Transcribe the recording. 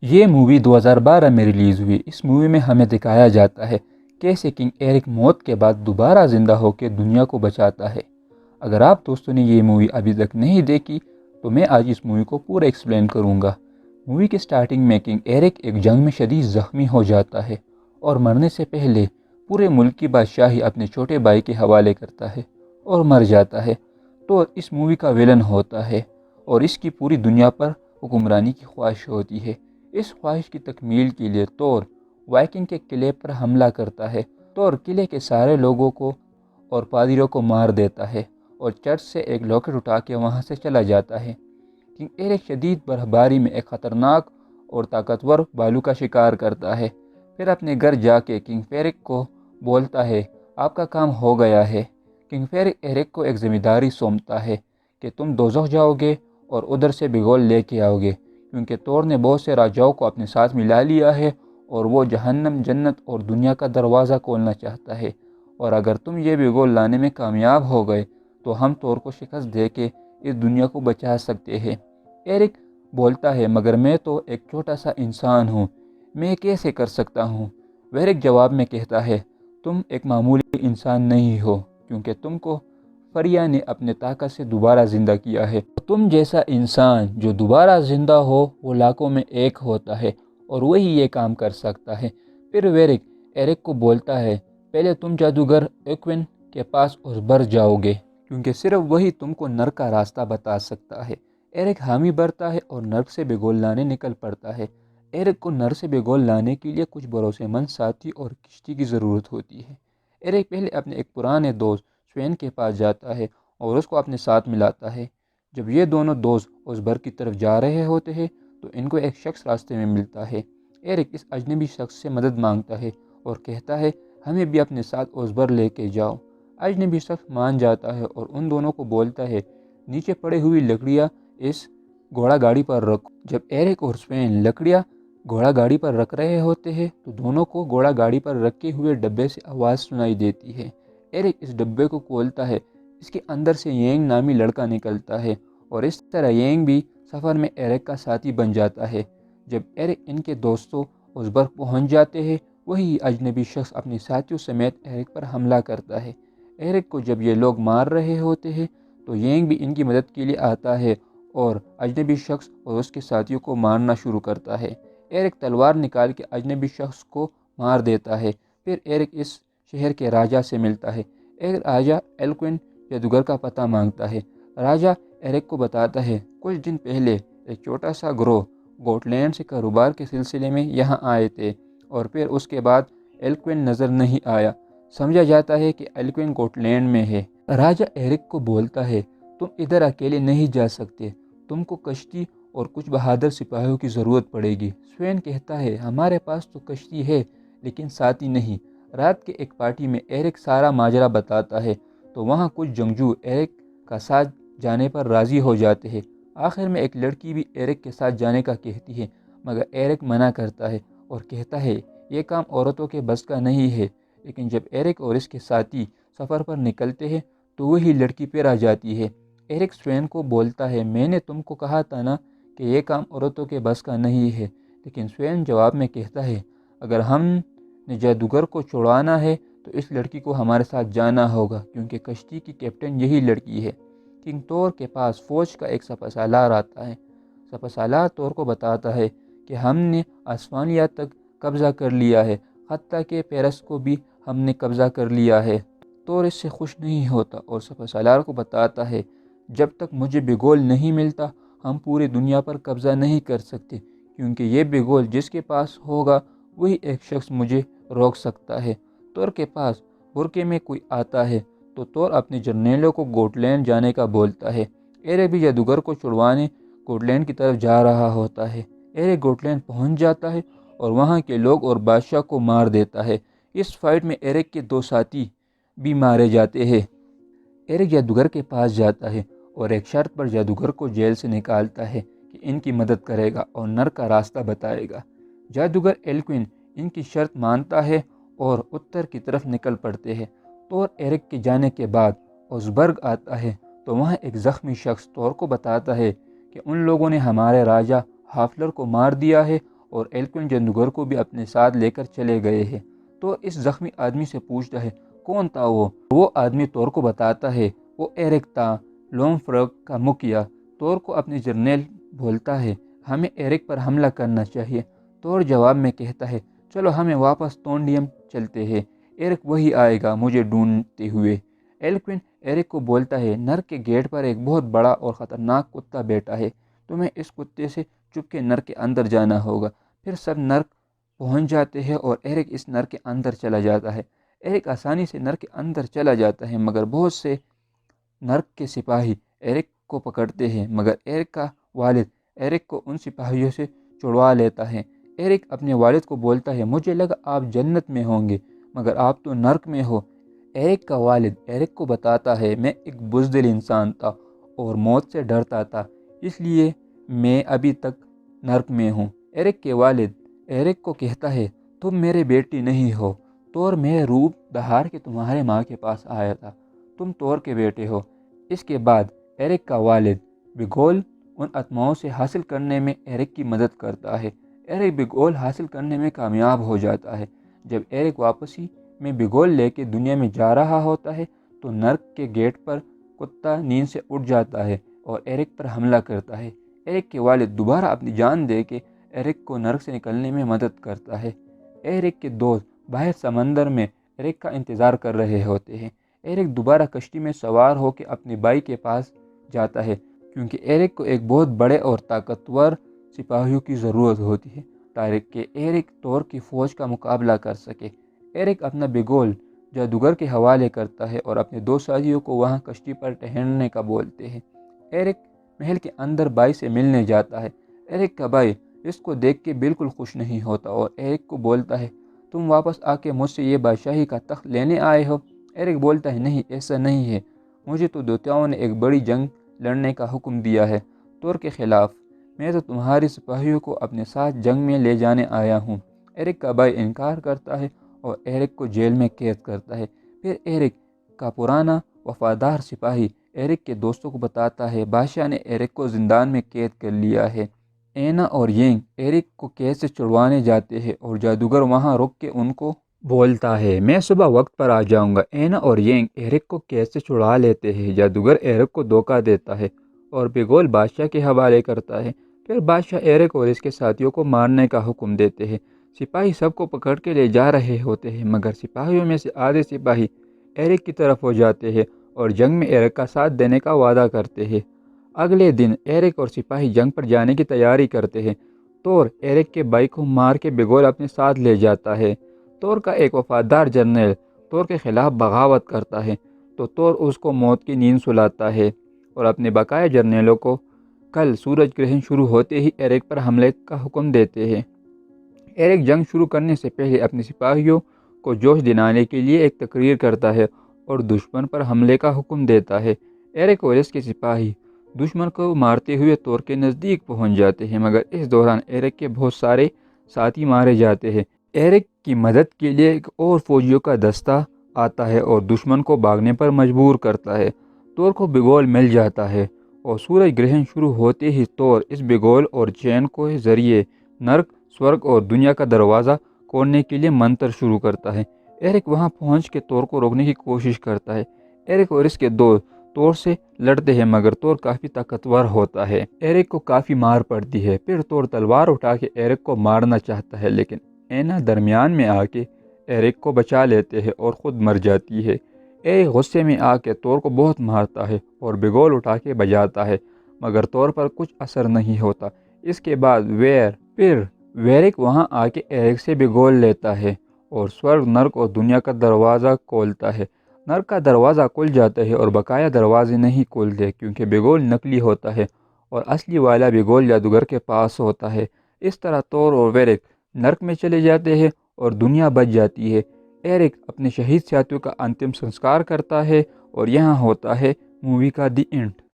یہ مووی 2012 میں ریلیز ہوئی۔ اس مووی میں ہمیں دکھایا جاتا ہے کیسے کنگ ایرک موت کے بعد دوبارہ زندہ ہو کے دنیا کو بچاتا ہے۔ اگر آپ دوستوں نے یہ مووی ابھی تک نہیں دیکھی تو میں آج اس مووی کو پورا ایکسپلین کروں گا۔ مووی کے سٹارٹنگ میں کنگ ایرک ایک جنگ میں شدید زخمی ہو جاتا ہے اور مرنے سے پہلے پورے ملک کی بادشاہی اپنے چھوٹے بھائی کے حوالے کرتا ہے اور مر جاتا ہے۔ تو اس مووی کا ویلن ہوتا ہے اور اس کی پوری دنیا پر حکمرانی کی خواہش ہوتی ہے۔ اس خواہش کی تکمیل کے لیے تھور وائکنگ کے قلعے پر حملہ کرتا ہے۔ تھور قلعے کے سارے لوگوں کو اور پادریوں کو مار دیتا ہے اور چرچ سے ایک لاکٹ اٹھا کے وہاں سے چلا جاتا ہے۔ کنگ ایرک شدید برفباری میں ایک خطرناک اور طاقتور بھالو کا شکار کرتا ہے، پھر اپنے گھر جا کے کنگ ایرک کو بولتا ہے آپ کا کام ہو گیا ہے۔ کنگ ایرک کو ایک ذمہ داری سونپتا ہے کہ تم دوزخ جاؤ گے اور ادھر سے بگول لے کے آؤ گے، کیونکہ تھور نے بہت سے راجاؤں کو اپنے ساتھ ملا لیا ہے اور وہ جہنم، جنت اور دنیا کا دروازہ کھولنا چاہتا ہے، اور اگر تم یہ بگول لانے میں کامیاب ہو گئے تو ہم تھور کو شکست دے کے اس دنیا کو بچا سکتے ہیں۔ ایرک بولتا ہے مگر میں تو ایک چھوٹا سا انسان ہوں، میں کیسے کر سکتا ہوں؟ ویرک جواب میں کہتا ہے تم ایک معمولی انسان نہیں ہو، کیونکہ تم کو فریا نے اپنے طاقت سے دوبارہ زندہ کیا ہے۔ تم جیسا انسان جو دوبارہ زندہ ہو وہ لاکھوں میں ایک ہوتا ہے اور وہی یہ کام کر سکتا ہے۔ پھر ویرک ایرک کو بولتا ہے پہلے تم جادوگر ایکوین کے پاس اس بر جاؤ گے، کیونکہ صرف وہی تم کو نرک کا راستہ بتا سکتا ہے۔ ایرک حامی بھرتا ہے اور نرک سے بگول لانے نکل پڑتا ہے۔ ایرک کو نرک سے بگول لانے کے لیے کچھ بھروسے مند ساتھی اور کشتی کی ضرورت ہوتی ہے۔ ایرک پہلے اپنے ایک پرانے دوست سوین کے پاس جاتا ہے اور اس کو اپنے ساتھ ملاتا ہے۔ جب یہ دونوں دوست اس بر کی طرف جا رہے ہوتے ہیں تو ان کو ایک شخص راستے میں ملتا ہے۔ ایرک اس اجنبی شخص سے مدد مانگتا ہے اور کہتا ہے ہمیں بھی اپنے ساتھ اس بر لے کے جاؤ۔ اجنبی شخص مان جاتا ہے اور ان دونوں کو بولتا ہے نیچے پڑی ہوئی لکڑیاں اس گھوڑا گاڑی پر رکھو۔ جب ایرک اور سوین لکڑیاں گھوڑا گاڑی پر رکھ رہے ہوتے ہیں تو دونوں کو گھوڑا گاڑی پر رکھے ہوئے ڈبے سے آواز سنائی دیتی ہے۔ ایرک اس ڈبے کو کھولتا ہے، اس کے اندر سے ینگ نامی لڑکا نکلتا ہے اور اس طرح ینگ بھی سفر میں ایرک کا ساتھی بن جاتا ہے۔ جب ایرک ان کے دوستوں اس پر پہنچ جاتے ہیں وہی اجنبی شخص اپنے ساتھیوں سمیت ایرک پر حملہ کرتا ہے۔ ایرک کو جب یہ لوگ مار رہے ہوتے ہیں تو ینگ بھی ان کی مدد کے لیے آتا ہے اور اجنبی شخص اور اس کے ساتھیوں کو مارنا شروع کرتا ہے۔ ایرک تلوار نکال کے اجنبی شخص کو مار دیتا ہے۔ پھر ایرک اس شہر کے راجا سے ملتا ہے۔ ایک راجا ایلکوین جادوگر کا پتہ مانگتا ہے۔ راجا ایرک کو بتاتا ہے کچھ دن پہلے ایک چھوٹا سا گروہ گوٹ لینڈ سے کاروبار کے سلسلے میں یہاں آئے تھے اور پھر اس کے بعد ایلکوین نظر نہیں آیا۔ سمجھا جاتا ہے کہ ایلکوین گوٹ لینڈ میں ہے۔ راجا ایرک کو بولتا ہے تم ادھر اکیلے نہیں جا سکتے، تم کو کشتی اور کچھ بہادر سپاہیوں کی ضرورت پڑے گی۔ سوین کہتا ہے ہمارے پاس تو کشتی ہے لیکن ساتھی نہیں۔ رات کے ایک پارٹی میں ایرک سارا ماجرا بتاتا ہے تو وہاں کچھ جنگجو ایرک کا ساتھ جانے پر راضی ہو جاتے ہیں۔ آخر میں ایک لڑکی بھی ایرک کے ساتھ جانے کا کہتی ہے مگر ایرک منع کرتا ہے اور کہتا ہے یہ کام عورتوں کے بس کا نہیں ہے۔ لیکن جب ایرک اور اس کے ساتھی سفر پر نکلتے ہیں تو وہی لڑکی پھر آ جاتی ہے۔ ایرک سوین کو بولتا ہے میں نے تم کو کہا تھا نا کہ یہ کام عورتوں کے بس کا نہیں ہے، لیکن سوین جواب میں کہتا ہے اگر ہم نے جادوگر کو چھڑوانا ہے تو اس لڑکی کو ہمارے ساتھ جانا ہوگا، کیونکہ کشتی کی کیپٹن یہی لڑکی ہے۔ کنگ تھور کے پاس فوج کا ایک سپہ سالار آتا ہے۔ سپہ سالار تھور کو بتاتا ہے کہ ہم نے آسمانیہ تک قبضہ کر لیا ہے، حتیٰ کہ پیرس کو بھی ہم نے قبضہ کر لیا ہے۔ تھور اس سے خوش نہیں ہوتا اور سپہ سالار کو بتاتا ہے جب تک مجھے بگول نہیں ملتا ہم پوری دنیا پر قبضہ نہیں کر سکتے، کیونکہ یہ بگول جس کے پاس ہوگا وہی ایک شخص مجھے روک سکتا ہے۔ تھور کے پاس برقعے میں کوئی آتا ہے تو تھور اپنے جرنیلوں کو گوٹ لینڈ جانے کا بولتا ہے۔ ایرک بھی جادوگر کو چھڑوانے گوٹ لینڈ کی طرف جا رہا ہوتا ہے۔ ایرک گوٹ لینڈ پہنچ جاتا ہے اور وہاں کے لوگ اور بادشاہ کو مار دیتا ہے۔ اس فائٹ میں ایرک کے دو ساتھی بھی مارے جاتے ہیں۔ ایرک جادوگر کے پاس جاتا ہے اور ایک شرط پر جادوگر کو جیل سے نکالتا ہے کہ ان کی مدد کرے گا اور نرک کا راستہ بتائے گا۔ جادوگر ایلکوین ان کی شرط مانتا ہے اور اتر کی طرف نکل پڑتے ہیں۔ تھور ایرک کے جانے کے بعد اوزبرگ آتا ہے تو وہاں ایک زخمی شخص تھور کو بتاتا ہے کہ ان لوگوں نے ہمارے راجا ہافلر کو مار دیا ہے اور ایلکوین جادوگر کو بھی اپنے ساتھ لے کر چلے گئے ہیں۔ تو اس زخمی آدمی سے پوچھتا ہے کون تھا وہ آدمی تور کو بتاتا ہے وہ ایرک تھا، لونگفرگ کا مکھیا۔ تور کو اپنے جرنیل بولتا ہے ہمیں ایرک پر حملہ کرنا چاہیے۔ تور جواب میں کہتا ہے چلو ہمیں واپس تونڈیم چلتے ہیں، ایرک وہی آئے گا مجھے ڈھونڈتے ہوئے۔ ایلکوین ایرک کو بولتا ہے نرک کے گیٹ پر ایک بہت بڑا اور خطرناک کتا بیٹھا ہے، تمہیں اس کتے سے چپ کے نرک کے اندر جانا ہوگا۔ پھر سب نرک پہنچ جاتے ہیں اور ایرک اس نرک کے اندر چلا جاتا ہے۔ ایرک آسانی سے نرک کے اندر چلا جاتا ہے مگر بہت سے نرک کے سپاہی ایرک کو پکڑتے ہیں، مگر ایرک کا والد ایرک کو ان سپاہیوں سے چھڑوا لیتا ہے۔ ایرک اپنے والد کو بولتا ہے مجھے لگا آپ جنت میں ہوں گے مگر آپ تو نرک میں ہو۔ ایرک کا والد ایرک کو بتاتا ہے میں ایک بزدل انسان تھا اور موت سے ڈرتا تھا، اس لیے میں ابھی تک نرک میں ہوں۔ ایرک کے والد ایرک کو کہتا ہے تم میرے بیٹی نہیں ہو، تور میں روپ دہار کے تمہارے ماں کے پاس آیا تھا، تم تور کے بیٹے ہو۔ اس کے بعد ایرک کا والد بگول ان آتماؤں سے حاصل کرنے میں ایرک کی مدد کرتا ہے۔ ایرک بگول حاصل کرنے میں کامیاب ہو جاتا ہے۔ جب ایرک واپسی میں بگول لے کے دنیا میں جا رہا ہوتا ہے تو نرک کے گیٹ پر کتا نیند سے اٹھ جاتا ہے اور ایرک پر حملہ کرتا ہے۔ ایرک کے والد دوبارہ اپنی جان دے کے ایرک کو نرک سے نکلنے میں مدد کرتا ہے۔ ایرک کے دوست باہر سمندر میں ایرک کا انتظار کر رہے ہوتے ہیں۔ ایرک دوبارہ کشتی میں سوار ہو کے اپنے بھائی کے پاس جاتا ہے کیونکہ ایرک کو ایک بہت بڑے اور طاقتور سپاہیوں کی ضرورت ہوتی ہے تاکہ ایرک تور کی فوج کا مقابلہ کر سکے۔ ایرک اپنا بگول جادوگر کے حوالے کرتا ہے اور اپنے دو ساتھیوں کو وہاں کشتی پر ٹہلنے کا بولتے ہیں۔ ایرک محل کے اندر بھائی سے ملنے جاتا ہے۔ ایرک کا بھائی اس کو دیکھ کے بالکل خوش نہیں ہوتا اور ایرک کو بولتا ہے تم واپس آ کے مجھ سے یہ بادشاہی کا تخت لینے آئے ہو؟ ایرک بولتا ہے نہیں ایسا نہیں ہے، مجھے تو دیوتاؤں نے ایک بڑی جنگ لڑنے کا حکم دیا ہے تور کے خلاف، میں تو تمہارے سپاہیوں کو اپنے ساتھ جنگ میں لے جانے آیا ہوں۔ ایرک کا بھائی انکار کرتا ہے اور ایرک کو جیل میں قید کرتا ہے۔ پھر ایرک کا پرانا وفادار سپاہی ایرک کے دوستوں کو بتاتا ہے بادشاہ نے ایرک کو زندان میں قید کر لیا ہے۔ اینا اور ینگ ایرک کو قید سے چھڑوانے جاتے ہیں اور جادوگر وہاں رک کے ان کو بولتا ہے میں صبح وقت پر آ جاؤں گا۔ اینا اور ینگ ایرک کو قید سے چھڑوا لیتے ہیں۔ جادوگر ایرک کو دھوکہ دیتا ہے اور بگول بادشاہ کے حوالے کرتا ہے۔ پھر بادشاہ ایرک اور اس کے ساتھیوں کو مارنے کا حکم دیتے ہیں۔ سپاہی سب کو پکڑ کے لے جا رہے ہوتے ہیں مگر سپاہیوں میں سے آدھے سپاہی ایرک کی طرف ہو جاتے ہیں اور جنگ میں ایرک کا ساتھ دینے کا وعدہ کرتے ہیں۔ اگلے دن ایرک اور سپاہی جنگ پر جانے کی تیاری کرتے ہیں۔ تور ایرک کے بھائی کو مار کے بگول اپنے ساتھ لے جاتا ہے۔ تور کا ایک وفادار جرنیل تور کے خلاف بغاوت کرتا ہے تو تور اس کو موت کی نیند سلاتا ہے اور اپنے بقایا جرنیلوں کو کل سورج گرہن شروع ہوتے ہی ایرک پر حملے کا حکم دیتے ہیں۔ ایرک جنگ شروع کرنے سے پہلے اپنے سپاہیوں کو جوش دلانے کے لیے ایک تقریر کرتا ہے اور دشمن پر حملے کا حکم دیتا ہے۔ ایرک اور اس کے سپاہی دشمن کو مارتے ہوئے تور کے نزدیک پہنچ جاتے ہیں مگر اس دوران ایرک کے بہت سارے ساتھی مارے جاتے ہیں۔ ایرک کی مدد کے لیے ایک اور فوجیوں کا دستہ آتا ہے اور دشمن کو بھاگنے پر مجبور کرتا ہے۔ تور کو بگول مل جاتا ہے اور سورج گرہن شروع ہوتے ہی تور اس بگول اور چین کو ذریعے نرک، سورگ اور دنیا کا دروازہ کھولنے کے لیے منتر شروع کرتا ہے۔ ایرک وہاں پہنچ کے تور کو روکنے کی کوشش کرتا ہے۔ ایرک اور اس کے دوست تور سے لڑتے ہیں مگر تور کافی طاقتور ہوتا ہے۔ ایرک کو کافی مار پڑتی ہے۔ پھر تور تلوار اٹھا کے ایرک کو مارنا چاہتا ہے لیکن اینا درمیان میں آ کے ایرک کو بچا لیتے ہیں اور خود مر جاتی ہے۔ ایرک غصے میں آ کے تور کو بہت مارتا ہے اور بگول اٹھا کے بجاتا ہے مگر تور پر کچھ اثر نہیں ہوتا۔ اس کے بعد ویرک وہاں آ کے ایرک سے بگول لیتا ہے اور سورگ، نرک اور دنیا کا دروازہ کھولتا ہے۔ نرک کا دروازہ کھل جاتا ہے اور بقایا دروازے نہیں کھلتے کیونکہ بگول نقلی ہوتا ہے اور اصلی والا بگول جادوگر کے پاس ہوتا ہے۔ اس طرح تور اور ویرک نرک میں چلے جاتے ہیں اور دنیا بچ جاتی ہے۔ ایرک اپنے شہید ساتھیوں کا انتم سنسکار کرتا ہے اور یہاں ہوتا ہے مووی کا دی اینڈ۔